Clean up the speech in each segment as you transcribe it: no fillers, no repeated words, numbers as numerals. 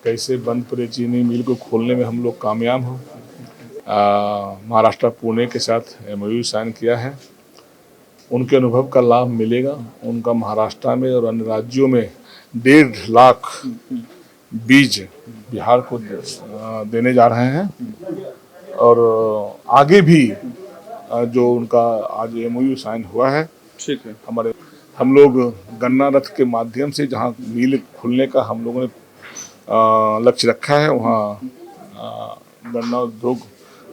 कैसे बंद पड़े चीनी मिल को खोलने में हम लोग कामयाब हों। महाराष्ट्र पुणे के साथ MOU साइन किया है। उनके अनुभव का लाभ मिलेगा। उनका महाराष्ट्र में और अन्य राज्यों में 1.5 लाख बीज बिहार को देने जा रहे हैं और आगे भी जो उनका आज MOU साइन हुआ है, ठीक है। हम लोग गन्ना रथ के माध्यम से जहां मिल खुलने का हम लोगों ने लक्ष्य रखा है, वहाँ गन्ना उद्योग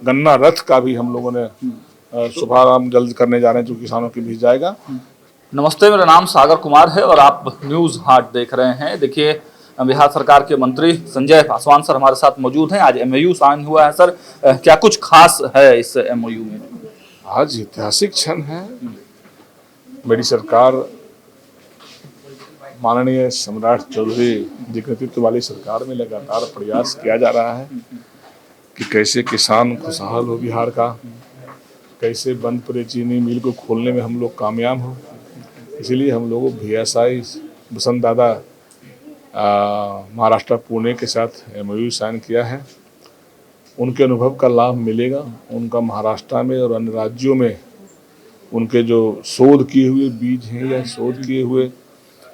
गन्ना रथ का भी हम लोगों ने शुभारंभ जल्द करने जा रहे हैं, जो किसानों के बीच जाएगा। नमस्ते, मेरा नाम सागर कुमार है और आप न्यूज़ हाट देख रहे हैं। देखिए, बिहार सरकार के मंत्री संजय पासवान सर हमारे साथ मौजूद हैं। आज MOU साइन हुआ है। सर, क्या कुछ खास है इस MOU में? आज ऐतिहासिक क्षण है। मेरी सरकार, माननीय सम्राट चौधरी जी के नेतृत्व वाली सरकार में लगातार प्रयास किया जा रहा है कि कैसे किसान खुशहाल हो बिहार का, कैसे बंद पड़े चीनी मिल को खोलने में हम लोग कामयाब हों। इसीलिए हम लोगों VSI बसंत दादा महाराष्ट्र पुणे के साथ MOU साइन किया है। उनके अनुभव का लाभ मिलेगा। उनका महाराष्ट्र में और अन्य राज्यों में उनके जो शोध किए हुए बीज हैं या शोध किए हुए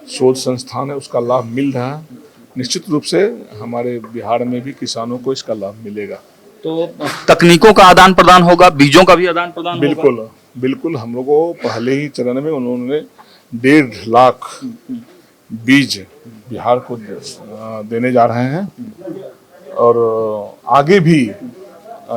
शोध संस्थान है, उसका लाभ मिल रहा है। निश्चित रूप से हमारे बिहार में भी किसानों को इसका लाभ मिलेगा। तो तकनीकों का आदान प्रदान होगा, बीजों का भी आदान प्रदान होगा? बिल्कुल। हम लोगों को पहले ही चरण में उन्होंने 1.5 लाख बीज बिहार को देने जा रहे हैं और आगे भी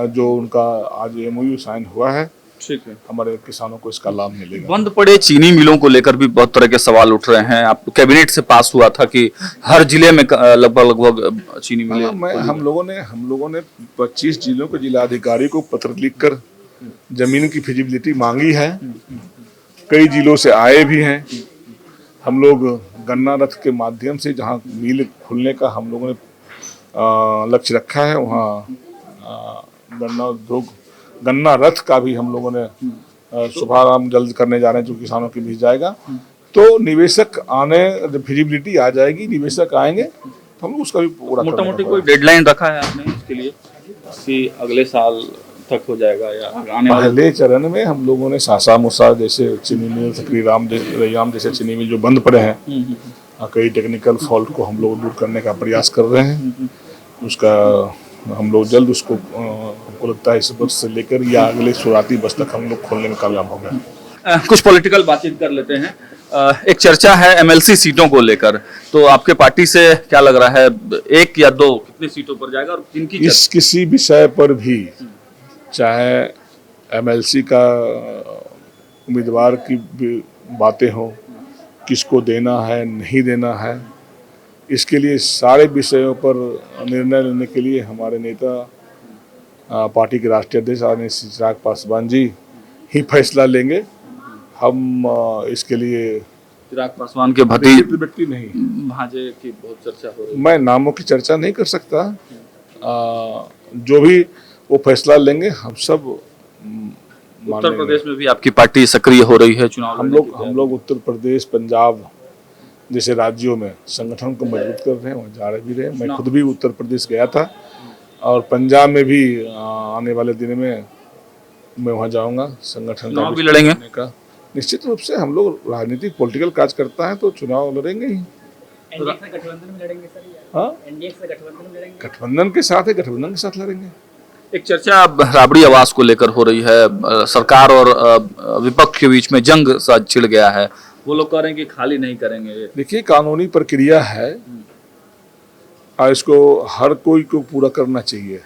जो उनका आज MOU साइन हुआ है, ठीक है, हमारे किसानों को इसका लाभ मिलेगा। बंद पड़े चीनी मिलों को लेकर भी बहुत तरह के सवाल उठ रहे हैं। आप कैबिनेट से पास हुआ था कि हर जिले में लगभग चीनी मिलें। हम लोगों ने 25 जिलों के जिलाधिकारी को पत्र लिखकर जमीन की फिजिबिलिटी मांगी है। कई जिलों से आए भी हैं। हम लोग गन्ना रथ के माध्यम से जहां मिल खुलने का हम लोगों ने लक्ष्य रखा है, वहाँ गन्ना उद्योग गन्ना रथ का भी हम लोगों ने शुभारंभ जल्द करने जा रहे हैं, जो किसानों के बीच जाएगा। तो निवेशक आने, जब फिजिबिलिटी आ जाएगी, निवेशक आएंगे तो हम उसका भी पूरा मोटा-मोटी कोई डेडलाइन रखा है आपने इसके लिए कि अगले साल तक हो जाएगा या आने वाले? पहले चरण में हम लोगों ने सासा मुसा जैसे चीनी मिल, रैयाम जैसे चीनी मिल जो बंद पड़े हैं, कई टेक्निकल फॉल्ट को हम लोग दूर करने का प्रयास कर रहे हैं। उसका हम लोग जल्द उसको हमको लगता है इस वर्ष से लेकर या अगले शुरुआती वर्ष तक हम लोग खोलने में कामयाब हो गए। कुछ पॉलिटिकल बातचीत कर लेते हैं। एक चर्चा है MLC सीटों को लेकर, तो आपके पार्टी से क्या लग रहा है, 1 या 2 कितनी सीटों पर जाएगा और किनकी? इस किसी विषय पर भी, चाहे MLC का उम्मीदवार की बातें हो, किसको देना है नहीं देना है, इसके लिए सारे विषयों पर निर्णय लेने के लिए हमारे नेता, पार्टी के राष्ट्रीय अध्यक्ष आदरणीय चिराग पासवान जी ही फैसला लेंगे। हम इसके लिए चिराग पासवान के भतीजे व्यक्ति नहीं, भांजे की बहुत चर्चा हो रही है। मैं नामों की चर्चा नहीं कर सकता। जो भी वो फैसला लेंगे, हम सब उत्तर प्रदेश में भी आपकी पार्टी सक्रिय हो रही है चुनाव? हम लोग उत्तर प्रदेश, पंजाब जैसे राज्यों में संगठन को मजबूत कर रहे हैं, वहाँ जा रहे भी रहे। मैं खुद भी उत्तर प्रदेश गया था और पंजाब में भी आने वाले दिन में मैं वहाँ जाऊँगा। संगठन का भी लड़ेंगे का निश्चित रूप से। हम लोग राजनीतिक पॉलिटिकल काज करता है तो चुनाव लड़ेंगे ही। गठबंधन में लड़ेंगे सर? हाँ, गठबंधन के साथ है, गठबंधन के साथ लड़ेंगे। एक चर्चा राबड़ी आवास को लेकर हो रही है। सरकार और विपक्ष के बीच में जंग सा छिड़ गया है। वो लोग कह रहे हैं कि खाली नहीं करेंगे। देखिए, कानूनी प्रक्रिया है और इसको हर कोई को पूरा करना चाहिए।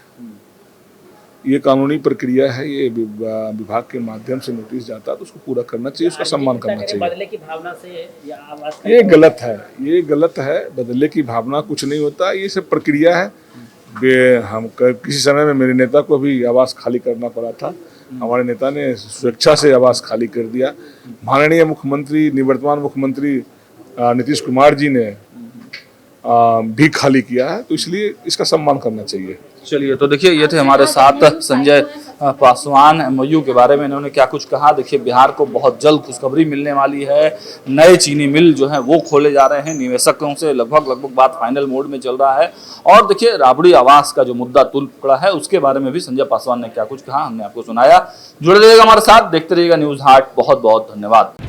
ये कानूनी प्रक्रिया है, ये विभाग के माध्यम से नोटिस जाता है तो उसको पूरा करना चाहिए, उसका सम्मान करना चाहिए। बदले की भावना से ये गलत है, ये गलत है। बदले की भावना कुछ नहीं होता, ये सब प्रक्रिया है। हम किसी समय में मेरे नेता को भी आवास खाली करना पड़ा था। हमारे नेता ने स्वेच्छा से आवास खाली कर दिया। माननीय मुख्यमंत्री, निवर्तमान मुख्यमंत्री नीतीश कुमार जी ने भी खाली किया है, तो इसलिए इसका सम्मान करना चाहिए। चलिए, तो देखिए, ये थे हमारे साथ संजय पासवान एमओयू के बारे में इन्होंने क्या कुछ कहा। देखिए बिहार को बहुत जल्द खुशखबरी मिलने वाली है, नए चीनी मिल जो है वो खोले जा रहे हैं, निवेशकों से लगभग बात फाइनल मोड में चल रहा है। और देखिए राबड़ी आवास का जो मुद्दा तुल पकड़ा है उसके बारे में भी संजय पासवान ने क्या कुछ कहा हमने आपको सुनाया। जुड़े रहिएगा हमारे साथ, देखते रहिएगा न्यूज़ हाट। बहुत बहुत धन्यवाद।